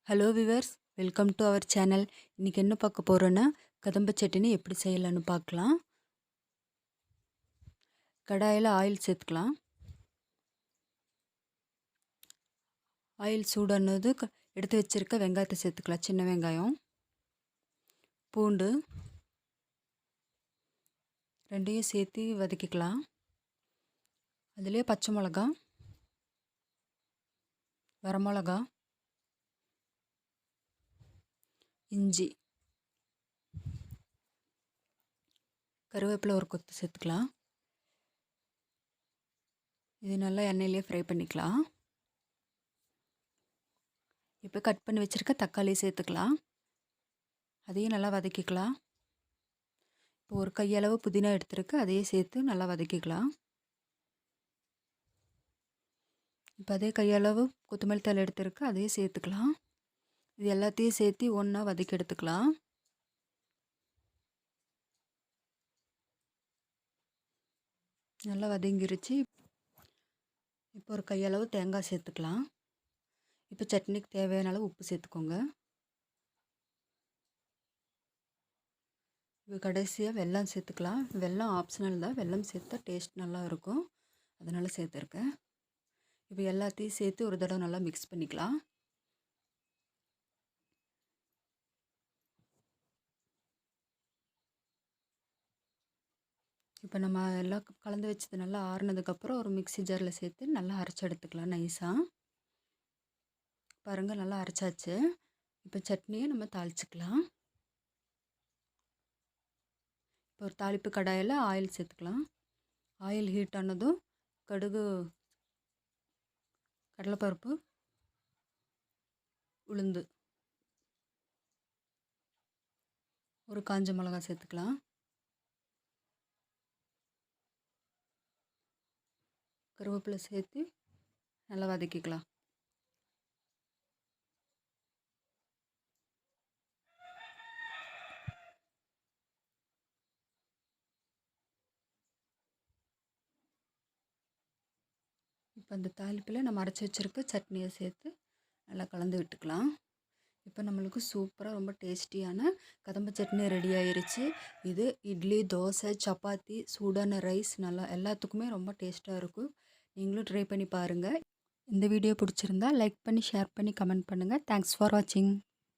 Hello viewers, welcome to our channel. இன்றைக்கி என்ன பார்க்க போகிறோன்னா, கதம்ப சட்னி எப்படி செய்யலான்னு பார்க்கலாம். கடாயில் ஆயில் சேர்த்துக்கலாம். ஆயில் சூடானது எடுத்து வச்சுருக்க வெங்காயத்தை சேர்த்துக்கலாம். சின்ன வெங்காயம், பூண்டு ரெண்டையும் சேர்த்து வதக்கிக்கலாம். அதிலே பச்சை மிளகா, வரமிளகா, இஞ்சி, கருவேப்பிலை ஒரு கொத்து சேர்த்துக்கலாம். இது நல்லா எண்ணெயிலே ஃப்ரை பண்ணிக்கலாம். இப்போ கட் பண்ணி வச்சுருக்க தக்காளி சேர்த்துக்கலாம். அதையும் நல்லா வதக்கிக்கலாம். இப்போ ஒரு கையளவு புதினா எடுத்துருக்கு, அதையும் சேர்த்து நல்லா வதக்கிக்கலாம். இப்போ அதே கையளவு கொத்தமல்லி தழை எடுத்துருக்கு, அதையும் சேர்த்துக்கலாம். இது எல்லாத்தையும் சேர்த்து ஒன்றா வதக்கி எடுத்துக்கலாம். நல்லா வதங்கிருச்சு. இப்போ ஒரு கையளவு தேங்காய் சேர்த்துக்கலாம். இப்போ சட்னிக்கு தேவையான அளவு உப்பு சேர்த்துக்கோங்க. இப்போ கடைசியாக வெல்லம் சேர்த்துக்கலாம். வெல்லம் ஆப்ஷனல் தான், வெல்லம் சேர்த்தா டேஸ்ட் நல்லா இருக்கும், அதனால் சேர்த்துருக்கேன். இப்போ எல்லாத்தையும் சேர்த்து ஒரு தடவை நல்லா மிக்ஸ் பண்ணிக்கலாம். இப்போ நம்ம எல்லாம் கலந்து வச்சது நல்லா ஆறுனதுக்கப்புறம் ஒரு மிக்ஸி ஜாரில் சேர்த்து நல்லா அரைச்சி எடுத்துக்கலாம் நைஸாக. பாருங்கள், நல்லா அரைச்சாச்சு. இப்போ சட்னியை நம்ம தாளிச்சிக்கலாம். இப்போ ஒரு தாளிப்பு கடாயில் ஆயில் சேர்த்துக்கலாம். ஆயில் ஹீட் ஆனதும் கடுகு, கடலைப்பருப்பு, உளுந்து, ஒரு காஞ்ச மிளகாய் சேர்த்துக்கலாம். கருவேப்பிலை சேர்த்து நல்லா வதக்கிக்கலாம். இப்போ அந்த தாளிப்பில் நம்ம அரைச்சி வச்சுருக்க சட்னியை சேர்த்து நல்லா கலந்து விட்டுக்கலாம். இப்போ நம்மளுக்கு சூப்பராக ரொம்ப டேஸ்டியான கதம்ப சட்னி ரெடி ஆயிருச்சு. இது இட்லி, தோசை, சப்பாத்தி, சூடான ரைஸ் நல்லா எல்லாத்துக்குமே ரொம்ப டேஸ்ட்டாக இருக்கும். நீங்களும் ட்ரை பண்ணி பாருங்கள். இந்த வீடியோ பிடிச்சிருந்தா லைக் பண்ணி, ஷேர் பண்ணி, கமெண்ட் பண்ணுங்கள். தேங்க்ஸ் ஃபார் வாட்சிங்.